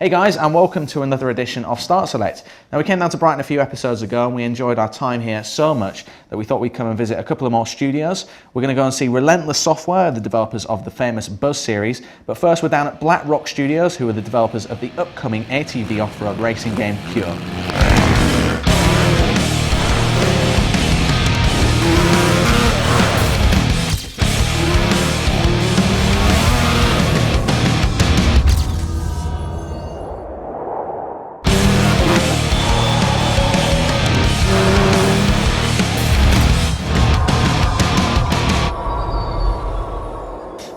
Hey guys, and welcome to another edition of Start Select. Now, we came down to Brighton a few episodes ago and we enjoyed our time here so much that we thought we'd come and visit a couple of more studios. We're going to go and see Relentless Software, the developers of the famous Buzz series. But first, we're down at Black Rock Studios, who are the developers of the upcoming ATV off-road racing game Pure.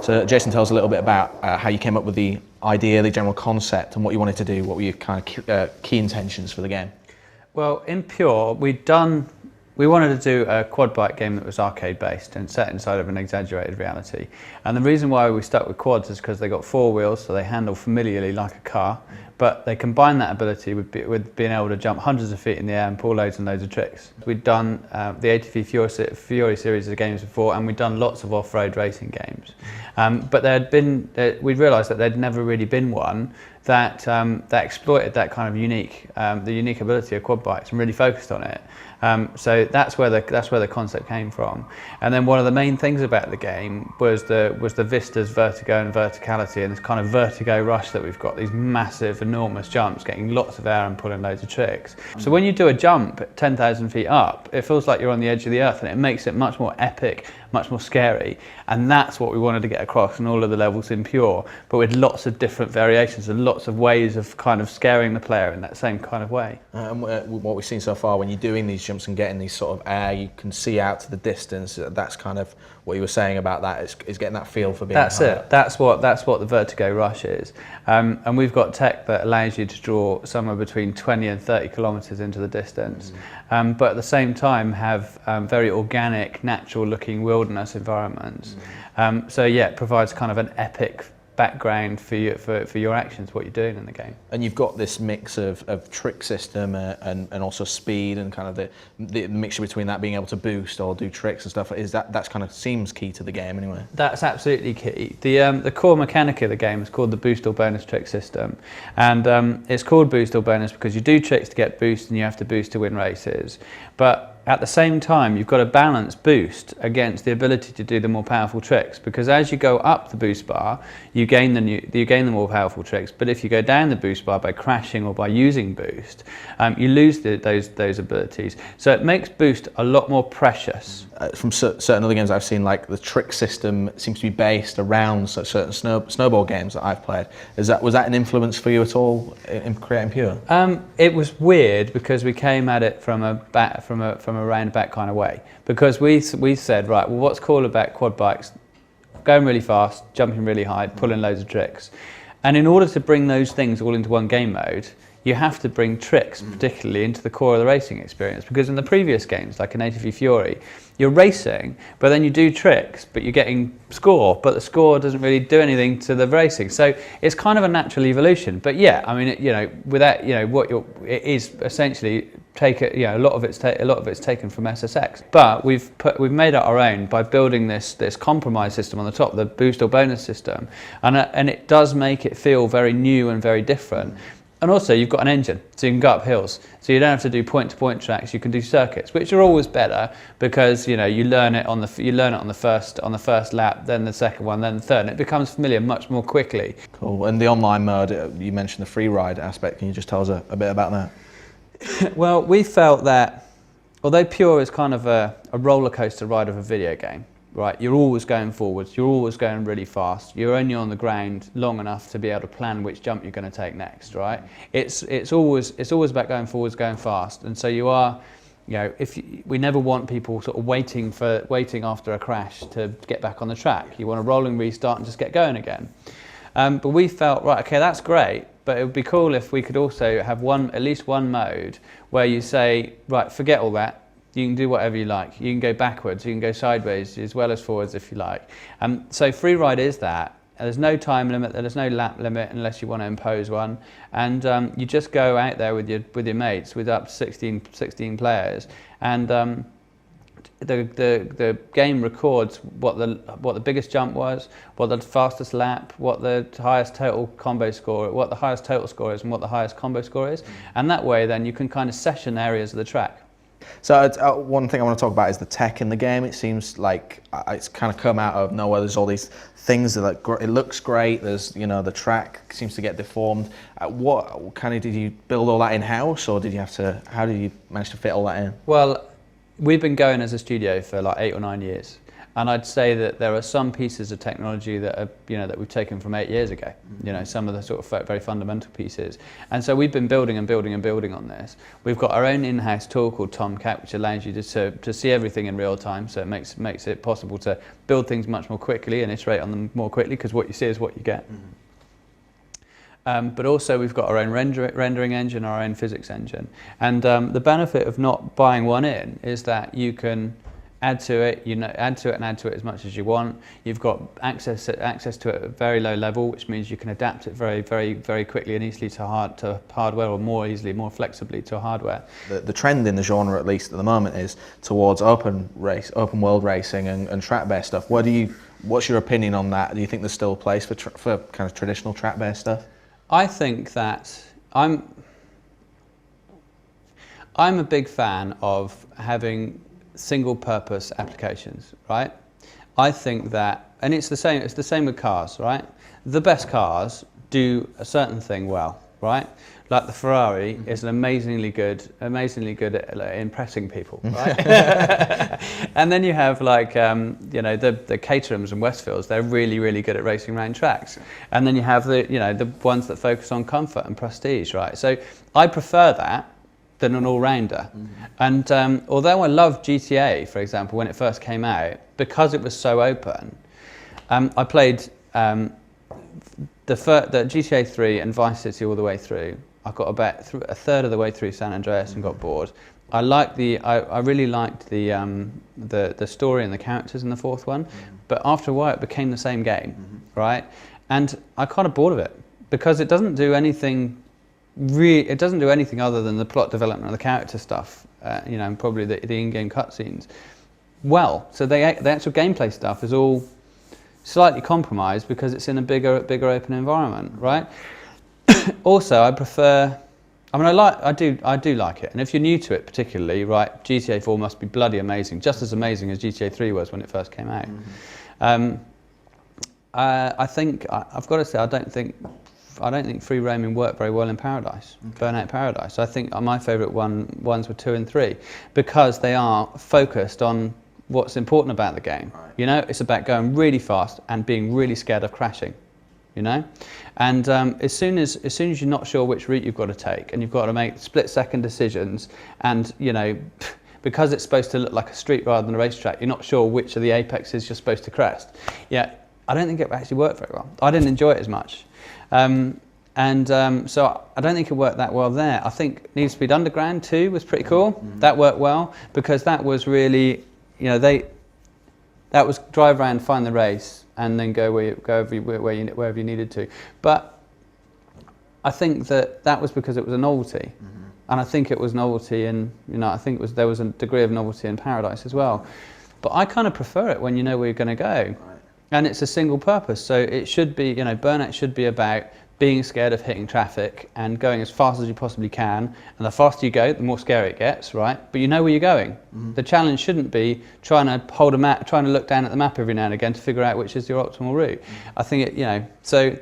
So Jason, tell us a little bit about how you came up with the idea, the general concept, and what you wanted to do. What were your kind of key intentions for the game? Well, in Pure, we wanted to do a quad bike game that was arcade based and set inside of an exaggerated reality. And the reason why we stuck with quads is because they got four wheels, so they handle familiarly like a car, but they combine that ability with being able to jump hundreds of feet in the air and pull loads and loads of tricks. We'd done the ATV Fury series of games before, and we'd done lots of off-road racing games. But we'd realised that there'd never really been one that exploited that kind of the unique ability of quad bikes and really focused on it. So that's where the concept came from. And then one of the main things about the game was the vistas, vertigo and verticality, and this kind of vertigo rush that we've got, these massive, enormous jumps, getting lots of air and pulling loads of tricks. So when you do a jump at 10,000 feet up, it feels like you're on the edge of the earth, and it makes it much more epic, much more scary. And that's what we wanted to get across in all of the levels in Pure, but with lots of different variations and lots of ways of kind of scaring the player in that same kind of way. What we've seen so far, when you're doing these jumps and getting these sort of air, you can see out to the distance. That's kind of what you were saying about that, is getting that feel for being That's higher. it. That's what the vertigo rush is. And we've got tech that allows you to draw somewhere between 20 and 30 kilometers into the distance, but at the same time have very organic, natural looking wilderness environments. So yeah, it provides kind of an epic background for your actions, what you're doing in the game. And you've got this mix of trick system and also speed, and kind of the mixture between that, being able to boost or do tricks and stuff. That's kind of seems key to the game anyway? That's absolutely key. The core mechanic of the game is called the boost or bonus trick system, and it's called boost or bonus because you do tricks to get boost and you have to boost to win races. But at the same time, you've got to balance boost against the ability to do the more powerful tricks, because as you go up the boost bar, you gain the more powerful tricks. But if you go down the boost bar by crashing or by using boost, you lose those abilities. So it makes boost a lot more precious. From certain other games I've seen, like the trick system seems to be based around certain snowball games that I've played. Was that an influence for you at all in creating Pure? It was weird because we came at it from a roundabout kind of way, because we said, right, well, what's cool about quad bikes? Going really fast, jumping really high, pulling loads of tricks. And in order to bring those things all into one game mode, you have to bring tricks particularly into the core of the racing experience, because in the previous games, like in ATV Fury, you're racing, but then you do tricks, but you're getting score, but the score doesn't really do anything to the racing. So it's kind of a natural evolution. But yeah, I mean, it is essentially a lot of it's taken from SSX, but we've made it our own by building this compromise system on the top, the boost or bonus system, and it does make it feel very new and very different. And also, you've got an engine, so you can go up hills. So you don't have to do point-to-point tracks. You can do circuits, which are always better because you learn it on the first lap, then the second one, then the third, and it becomes familiar much more quickly. Cool. And the online mode, you mentioned the free ride aspect. Can you just tell us a bit about that? Well, we felt that although Pure is kind of a roller coaster ride of a video game, right? You're always going forwards, you're always going really fast, you're only on the ground long enough to be able to plan which jump you're going to take next, right? It's always about going forwards, going fast, and so you are, we never want people sort of waiting after a crash to get back on the track. You want a rolling restart and just get going again. But we felt, right, okay, that's great, but it would be cool if we could also have at least one mode where you say, right, forget all that. You can do whatever you like. You can go backwards, you can go sideways as well as forwards if you like. So free ride is that. There's no time limit, there's no lap limit unless you want to impose one. And you just go out there with your mates, with up to 16 players, and the game records what the biggest jump was, what the fastest lap, what the highest total combo score, what the highest total score is, and what the highest combo score is. And that way, then you can kind of session areas of the track. So one thing I want to talk about is the tech in the game. It seems like it's kind of come out of nowhere. There's all these things that it looks great. There's, you know, the track seems to get deformed. What kind of, did you build all that in house, or did you have to? How did you manage to fit all that in? Well, we've been going as a studio for like 8 or 9 years. And I'd say that there are some pieces of technology that are, you know, that we've taken from 8 years ago. You know, some of the sort of very fundamental pieces. And so we've been building and building and building on this. We've got our own in-house tool called Tomcat, which allows you to see everything in real time. So it makes it possible to build things much more quickly and iterate on them more quickly, because what you see is what you get. But also we've got our own rendering engine, our own physics engine. And the benefit of not buying one in is that you can add to it, add to it as much as you want. You've got access to it at a very low level, which means you can adapt it very, very, very quickly and easily to hardware, or more easily, more flexibly to hardware. The trend in the genre, at least at the moment, is towards open world racing and track-based stuff. What's your opinion on that? Do you think there's still a place for kind of traditional track-based stuff? I think that I'm a big fan of having single-purpose applications, right? I think that, and it's the same with cars, right? The best cars do a certain thing well, right? Like the Ferrari is amazingly good at impressing people, right? And then you have like, you know, the Caterhams and Westfields. They're really, really good at racing around tracks. And then you have the ones that focus on comfort and prestige, right? So I prefer that than an all-rounder. And although I loved GTA, for example, when it first came out, because it was so open, I played the GTA 3 and Vice City all the way through. I got about a third of the way through San Andreas and got bored. I really liked the story and the characters in the fourth one, but after a while it became the same game, right? And I kind of bored of it, because it doesn't do anything. It doesn't do anything other than the plot development of the character stuff, you know, and probably the in-game cutscenes. Well, so the actual gameplay stuff is all slightly compromised because it's in a bigger open environment, right? Also, I prefer. I mean, I do like it, and if you're new to it, particularly, right, GTA 4 must be bloody amazing, just as amazing as GTA 3 was when it first came out. I think I've got to say I don't think free roaming worked very well in Paradise, Burnout Paradise. I think my favourite ones were 2 and 3, because they are focused on what's important about the game. Right. You know, it's about going really fast and being really scared of crashing. You know, and as soon as you're not sure which route you've got to take, and you've got to make split-second decisions, and you know, because it's supposed to look like a street rather than a racetrack, you're not sure which of the apexes you're supposed to crest. Yeah, I don't think it actually worked very well. I didn't enjoy it as much. So I don't think it worked that well there. I think Need for Speed Underground 2 was pretty cool. That worked well, because that was really, you know, that was drive around, find the race, and then go wherever you needed to. But I think that was because it was a novelty, and I think it was novelty in, you know, I think there was a degree of novelty in Paradise as well. But I kind of prefer it when you know where you're going to go. Right. And it's a single purpose, so it should be, you know, Burnout should be about being scared of hitting traffic and going as fast as you possibly can, and the faster you go, the more scary it gets, right? But you know where you're going. The challenge shouldn't be trying to look down at the map every now and again to figure out which is your optimal route. I think you know, so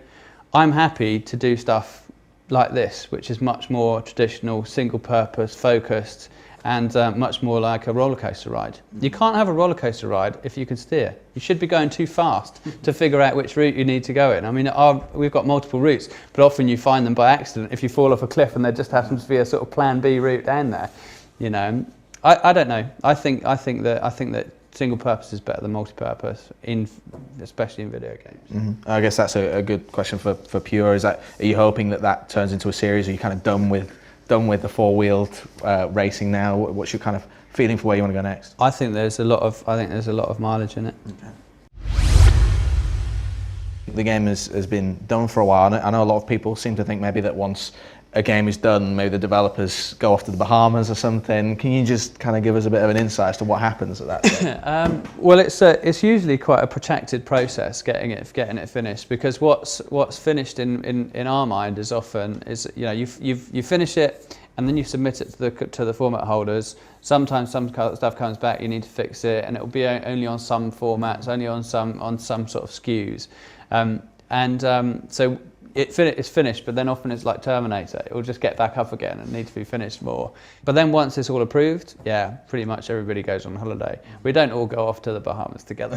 I'm happy to do stuff like this, which is much more traditional, single purpose, focused, and much more like a roller coaster ride. You can't have a roller coaster ride if you can steer. You should be going too fast to figure out which route you need to go in. I mean, we've got multiple routes, but often you find them by accident if you fall off a cliff and there just happens to be a sort of plan B route down there. You know, I don't know. I think that single purpose is better than multi-purpose, especially in video games. I guess that's a good question for Pure. Are you hoping that turns into a series? Are you kind of done with the four-wheeled racing now? What's your kind of feeling for where you want to go next? I think there's a lot of mileage in it. Okay. The game has been done for a while. I know a lot of people seem to think maybe that once a game is done, maybe the developers go off to the Bahamas or something. Can you just kind of give us a bit of an insight as to what happens at that point? Well, it's usually quite a protracted process getting it finished, because what's finished in our mind is often you finish it and then you submit it to the format holders. Sometimes some stuff comes back, you need to fix it, and it will be only on some formats, only on some sort of SKUs, so it's finished, but then often it's like Terminator. It will just get back up again and need to be finished more. But then once it's all approved, yeah, pretty much everybody goes on holiday. We don't all go off to the Bahamas together.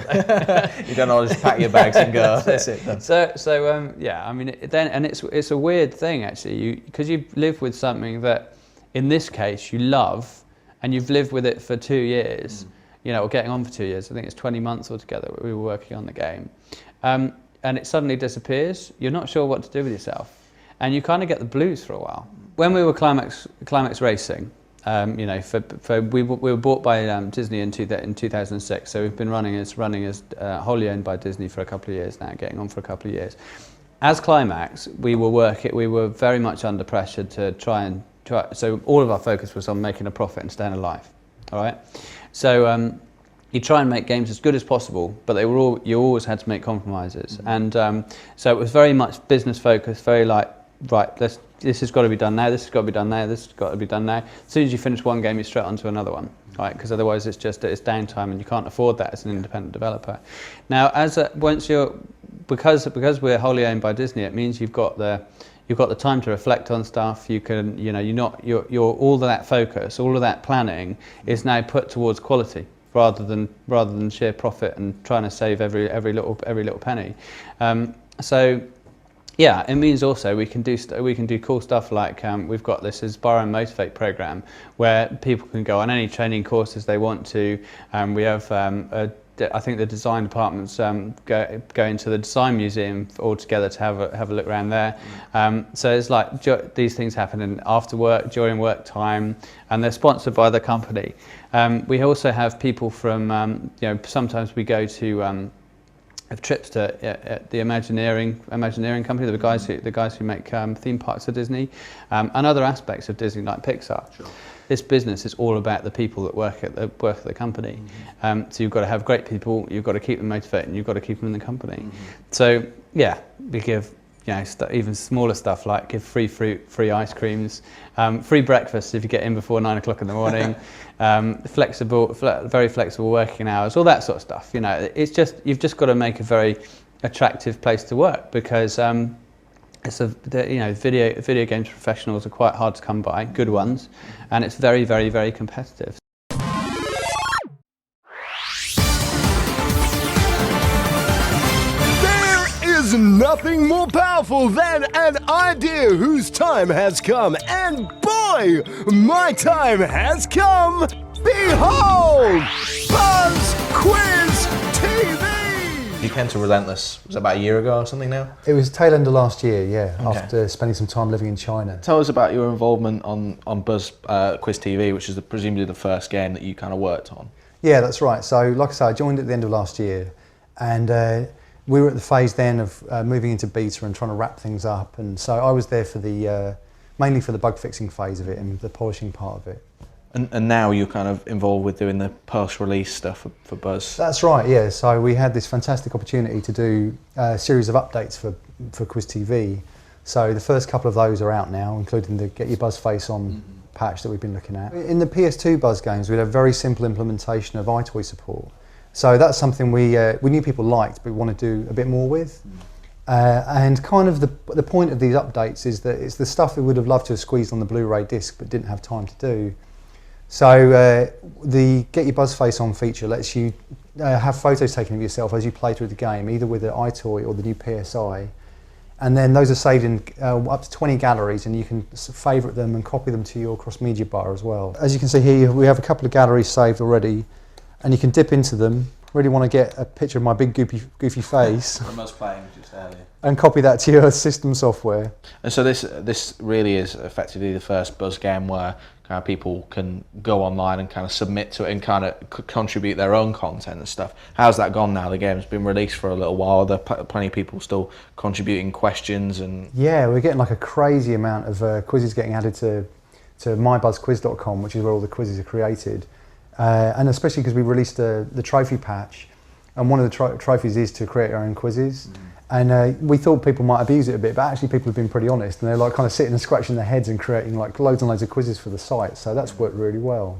You don't all just pack your bags and go. That's it. Then. So yeah, I mean, it's a weird thing actually, because you live with something that, in this case, you love, and you've lived with it for 2 years. Or getting on for 2 years. I think it's 20 months altogether we were working on the game. And it suddenly disappears. You're not sure what to do with yourself, and you kind of get the blues for a while. When we were Climax Racing, we were bought by Disney in 2006. So we've been running as wholly owned by Disney for a couple of years now, getting on for a couple of years. As Climax, we were very much under pressure to try. So all of our focus was on making a profit and staying alive. All right. So. You try and make games as good as possible, but you always had to make compromises. And so it was very much business focused, very like, right, this has got to be done now, this has got to be done now, this has got to be done now. As soon as you finish one game, you're straight onto another one, right? Because otherwise it's downtime, and you can't afford that as an independent developer. Now, because we're wholly owned by Disney, it means you've got the time to reflect on stuff. You can, you're all of that focus, all of that planning is now put towards quality, rather than sheer profit and trying to save every little penny. So yeah, it means also we can do cool stuff like we've got this Inspire and Motivate program where people can go on any training courses they want to. We have I think the design departments go into the design museum all together to have a look around there. So it's like these things happen after work, during work time, and they're sponsored by the company. We also have people from sometimes we go to have trips to the Imagineering company, the guys who make theme parks for Disney, and other aspects of Disney like Pixar. Sure. This business is all about the people that work at the company. So you've got to have great people, you've got to keep them motivated, and you've got to keep them in the company. So yeah, we give even smaller stuff like give free fruit, free ice creams, free breakfast if you get in before 9 o'clock in the morning, very flexible working hours, all that sort of stuff. It's just you've just got to make a very attractive place to work, because video games professionals are quite hard to come by, good ones, and it's very, very, very competitive. There is nothing more powerful than an idea whose time has come, and boy, my time has come! Behold, Buzz Quiz TV! You came to Relentless, was it about a year ago or something now? It was tail end of last year, yeah, Okay. after spending some time living in China. Tell us about your involvement on Buzz Quiz TV, which is presumably the first game that you kind of worked on. Yeah, that's right. So, like I say, I joined at the end of last year, and we were at the phase then of moving into beta and trying to wrap things up. And so I was there for mainly for the bug fixing phase of it and the polishing part of it. And now you're kind of involved with doing the post-release stuff for Buzz. That's right, yeah. So we had this fantastic opportunity to do a series of updates for Quiz TV. So the first couple of those are out now, including the Get Your Buzz Face On patch that we've been looking at. In the PS2 Buzz games, we had a very simple implementation of iToy support. So that's something we knew people liked, but we want to do a bit more with. And kind of the point of these updates is that it's the stuff we would have loved to have squeezed on the Blu-ray disc, but didn't have time to do. So the Get Your Buzz Face On feature lets you have photos taken of yourself as you play through the game, either with the iToy or the new PSI. And then those are saved in up to 20 galleries, and you can favourite them and copy them to your cross-media bar as well. As you can see here, we have a couple of galleries saved already, and you can dip into them. Really want to get a picture of my big goofy face. From us playing just earlier. And copy that to your system software. And so this really is effectively the first Buzz game where kind of people can go online and kind of submit to it and kind of contribute their own content and stuff. How's that gone now? The game's been released for a little while. There are plenty of people still contributing questions and... Yeah, we're getting like a crazy amount of quizzes getting added to mybuzzquiz.com, which is where all the quizzes are created. And especially because we released the trophy patch, and one of the trophies is to create our own quizzes. And we thought people might abuse it a bit, but actually people have been pretty honest, and they're like kind of sitting and scratching their heads and creating like loads and loads of quizzes for the site. So that's worked really well.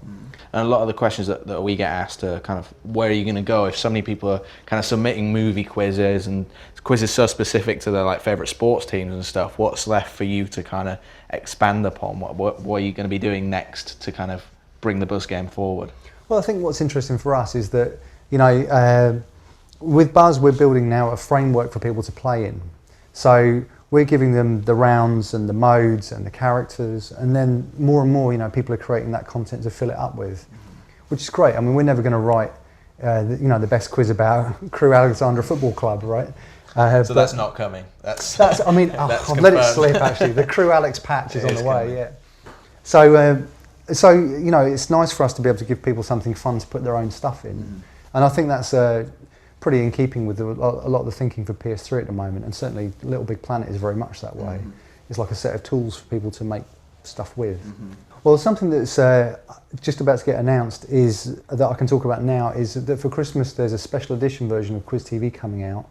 And a lot of the questions that we get asked are kind of, where are you going to go if so many people are kind of submitting movie quizzes and quizzes so specific to their like favourite sports teams and stuff? What's left for you to kind of expand upon? What are you going to be doing next to kind of bring the Buzz game forward? Well, I think what's interesting for us is that, you know, with Buzz, we're building now a framework for people to play in. So we're giving them the rounds and the modes and the characters, and then more and more, you know, people are creating that content to fill it up with, which is great. I mean, we're never going to write, you know, the best quiz about Crewe Alexandra Football Club, right? So that's not coming. That's I mean, I've let it slip actually. The Crewe Alex patch is on the way. Coming. Yeah. So you know, it's nice for us to be able to give people something fun to put their own stuff in, and I think that's pretty in keeping with a lot of the thinking for PS3 at the moment, and certainly Little Big Planet is very much that way. It's like a set of tools for people to make stuff with. Well, something that's just about to get announced is that I can talk about now is that for Christmas there's a special edition version of Quiz TV coming out,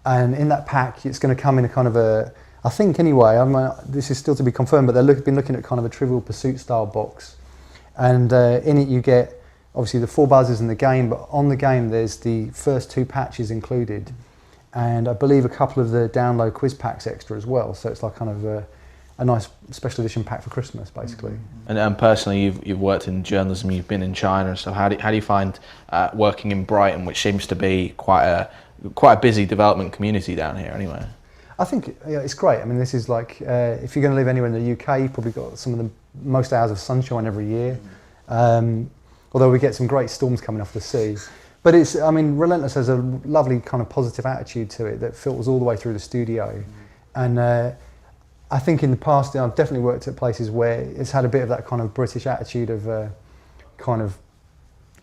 and in that pack it's going to come in a kind of a, I think anyway, I mean, this is still to be confirmed, but they've been looking at kind of a Trivial Pursuit style box, and in it you get obviously the 4 buzzers in the game, but on the game there's the first 2 patches included, and I believe a couple of the download quiz packs extra as well. So it's like kind of a nice special edition pack for Christmas, basically. And personally, you've worked in journalism, you've been in China and stuff. How do you find working in Brighton, which seems to be quite a busy development community down here, anyway? I think it's great. I mean, this is like if you're going to live anywhere in the UK, you've probably got some of the most hours of sunshine every year. Although we get some great storms coming off the sea. But it's, I mean, Relentless has a lovely kind of positive attitude to it that filters all the way through the studio. And I think in the past, I've definitely worked at places where it's had a bit of that kind of British attitude of kind of,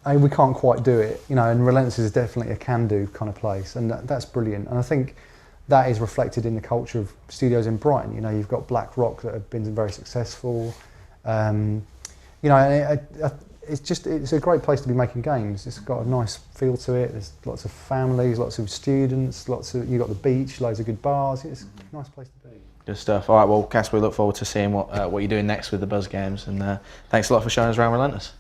hey, we can't quite do it, you know, and Relentless is definitely a can-do kind of place, and that's brilliant. And I think that is reflected in the culture of studios in Brighton. You know, you've got Black Rock that have been very successful. You know, it's a great place to be making games. It's got a nice feel to it. There's lots of families, lots of students, you've got the beach, loads of good bars. It's a nice place to be. Good stuff. All right, well, Casper, we look forward to seeing what you're doing next with the Buzz games, and thanks a lot for showing us around Relentless.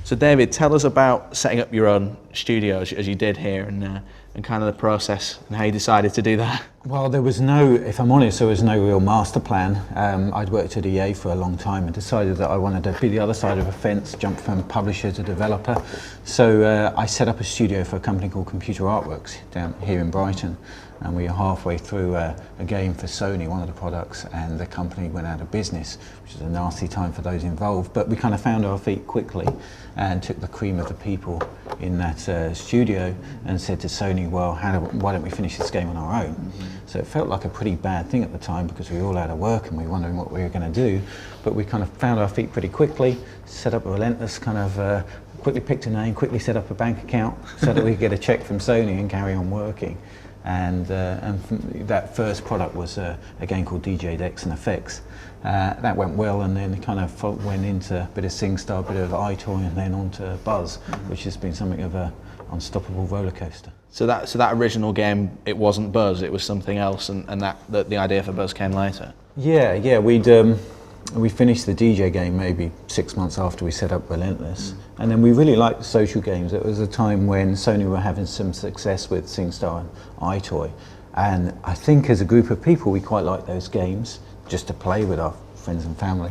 So David, tell us about setting up your own studio as you did here, and kind of the process and how you decided to do that. Well, there was no, if I'm honest, there was no real master plan. I'd worked at EA for a long time and decided that I wanted to be the other side of a fence, jump from publisher to developer. So I set up a studio for a company called Computer Artworks down here in Brighton. And we were halfway through a game for Sony, one of the products, and the company went out of business, which is a nasty time for those involved. But we kind of found our feet quickly and took the cream of the people in that studio and said to Sony, well, why don't we finish this game on our own? So it felt like a pretty bad thing at the time because we were all out of work and we were wondering what we were going to do. But we kind of found our feet pretty quickly, set up a Relentless, kind of quickly picked a name, quickly set up a bank account so that we could get a check from Sony and carry on working. And that first product was a game called DJ Decks and Effects. That went well, and then it kind of went into a bit of SingStar, a bit of iToy, and then on to Buzz, which has been something of a unstoppable roller coaster. So that original game, it wasn't Buzz, it was something else, and the idea for Buzz came later. Yeah, we finished the DJ game maybe 6 months after we set up Relentless, and then we really liked the social games. It was a time when Sony were having some success with SingStar and iToy, and I think as a group of people we quite liked those games just to play with our friends and family,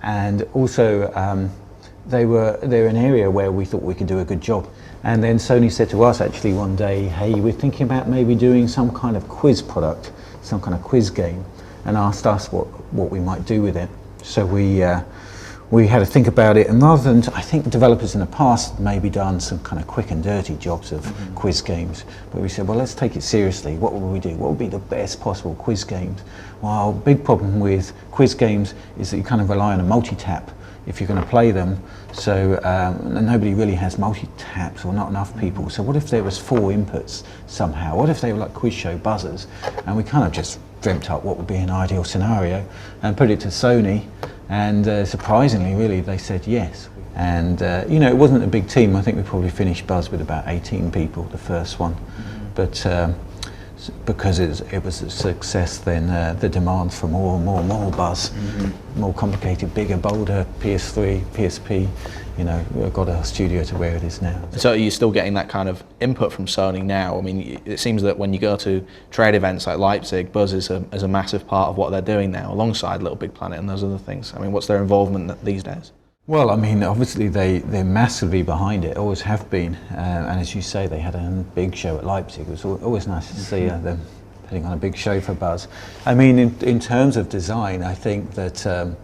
and also they're an area where we thought we could do a good job. And then Sony said to us actually one day, hey, we're thinking about maybe doing some kind of quiz product, some kind of quiz game, and asked us what we might do with it. So we we had to think about it, and rather than, I think developers in the past maybe done some kind of quick and dirty jobs of quiz games, but we said, well, let's take it seriously. What will we do? What would be the best possible quiz games? Well, big problem with quiz games is that you kind of rely on a multi-tap if you're going to play them. So nobody really has multi-taps, or not enough people. So what if there was 4 inputs somehow? What if they were like quiz show buzzers? And we kind of just dreamt up what would be an ideal scenario and put it to Sony. And surprisingly, really, they said yes. And you know, it wasn't a big team. I think we probably finished Buzz with about 18 people, the first one. But because it was a success, then the demand for more Buzz, more complicated, bigger, bolder, PS3, PSP, you know, got our studio to where it is now. So are you still getting that kind of input from Sony now? I mean, it seems that when you go to trade events like Leipzig, Buzz is a massive part of what they're doing now, alongside Little Big Planet and those other things. I mean, what's their involvement these days? Well, I mean, obviously they're massively behind it, always have been. And as you say, they had a big show at Leipzig. It was always nice to see them putting on a big show for Buzz. I mean, in terms of design, I think that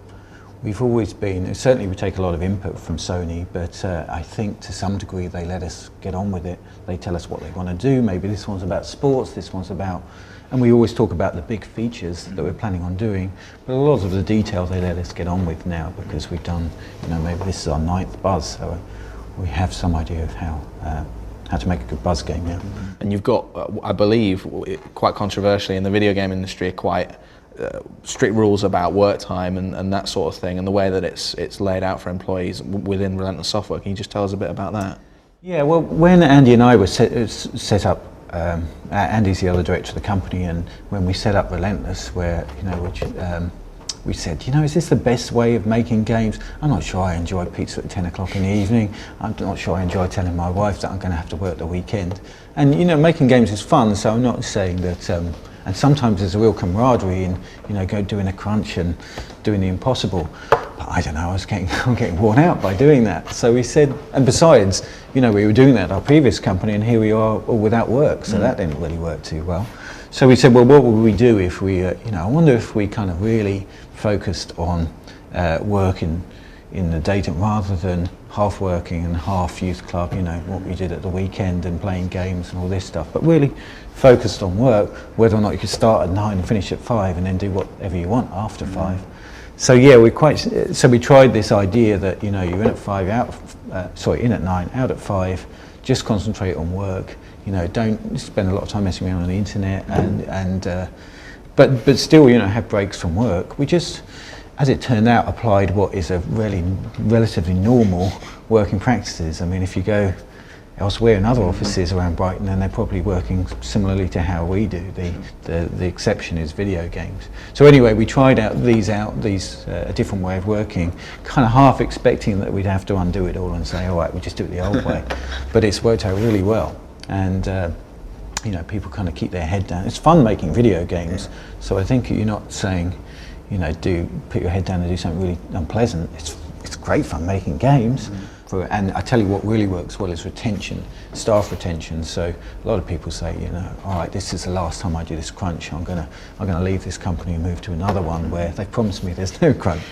we've always been, certainly we take a lot of input from Sony, but I think to some degree they let us get on with it. They tell us what they want to do. Maybe this one's about sports, this one's about, and we always talk about the big features that we're planning on doing, but a lot of the details they let us get on with now, because we've done, you know, maybe this is our 9th Buzz, so we have some idea of how to make a good Buzz game now. And you've got, I believe, quite controversially in the video game industry, quite strict rules about work time and that sort of thing, and the way that it's laid out for employees within Relentless Software. Can you just tell us a bit about that? Yeah, well, when Andy and I were set up, Andy's the other director of the company, and when we set up Relentless, where, you know, we said, you know, is this the best way of making games? I'm not sure I enjoy pizza at 10 o'clock in the evening. I'm not sure I enjoy telling my wife that I'm going to have to work the weekend. And, you know, making games is fun, so I'm not saying that, and sometimes there's a real camaraderie in, you know, doing a crunch and doing the impossible. But I don't know, I'm getting worn out by doing that. So we said, and besides, you know, we were doing that at our previous company, and here we are all without work, so that didn't really work too well. So we said, well, what would we do if we, you know, I wonder if we kind of really focused on work in the daytime rather than half working and half youth club, you know, what we did at the weekend and playing games and all this stuff, but really focused on work, whether or not you could start at 9 and finish at 5 and then do whatever you want after 5. So yeah, we tried this idea that, you know, you're in at 5, in at 9, out at 5, just concentrate on work, you know, don't spend a lot of time messing around on the internet, but still, you know, have breaks from work. We just, as it turned out, applied what is a relatively normal working practices. I mean, if you go elsewhere in other offices around Brighton, then they're probably working similarly to how we do. The exception is video games. So anyway, we tried these a different way of working, kind of half expecting that we'd have to undo it all and say, all right, we just do it the old way. But it's worked out really well. And you know, people kind of keep their head down. It's fun making video games, so I think you're not saying, you know, put your head down and do something really unpleasant. It's great fun making games. And I tell you what really works well is retention, staff retention. So a lot of people say, you know, all right, this is the last time I do this crunch. I'm gonna leave this company and move to another one where they promised me there's no crunch.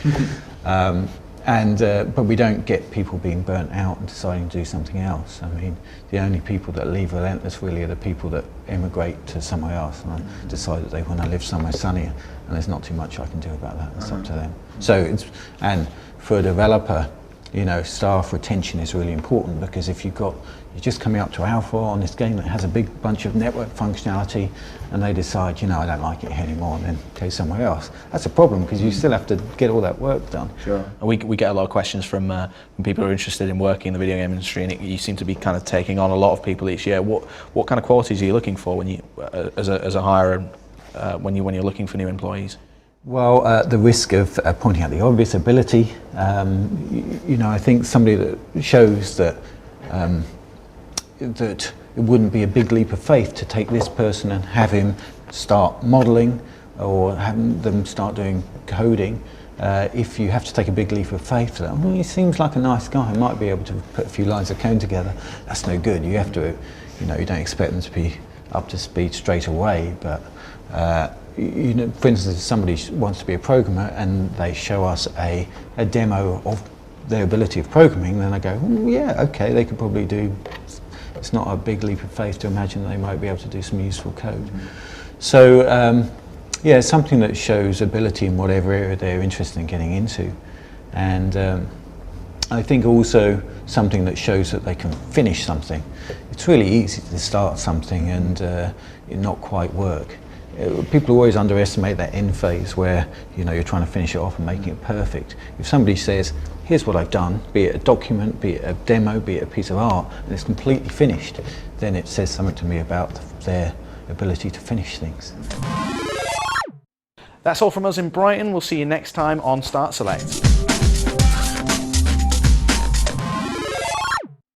But we don't get people being burnt out and deciding to do something else. I mean, the only people that leave Relentless really are the people that immigrate to somewhere else and decide that they want to live somewhere sunnier, and there's not too much I can do about that. It's up to them. So and for a developer, you know, staff retention is really important, because if you're just coming up to alpha on this game that has a big bunch of network functionality, and they decide, you know, I don't like it anymore, and then go somewhere else. That's a problem, because you still have to get all that work done. Sure. And we get a lot of questions from people who are interested in working in the video game industry, and you seem to be kind of taking on a lot of people each year. What kind of qualities are you looking for when you, as a hirer, when you're looking for new employees? Well, the risk of pointing out the obvious ability. You know, I think somebody that shows that that it wouldn't be a big leap of faith to take this person and have him start modelling or have them start doing coding. If you have to take a big leap of faith, well, he seems like a nice guy, he might be able to put a few lines of code together. That's no good. You have to, you know, you don't expect them to be up to speed straight away, but you know, for instance, if somebody wants to be a programmer and they show us a demo of their ability of programming, then I go, yeah, okay, they could probably do. It's not a big leap of faith to imagine they might be able to do some useful code. So yeah, something that shows ability in whatever area they're interested in getting into, and I think also something that shows that they can finish something. It's really easy to start something and it not quite work. People always underestimate that end phase where, you know, you're trying to finish it off and making it perfect. If somebody says, here's what I've done, be it a document, be it a demo, be it a piece of art, and it's completely finished, then it says something to me about their ability to finish things. That's all from us in Brighton. We'll see you next time on Start Select.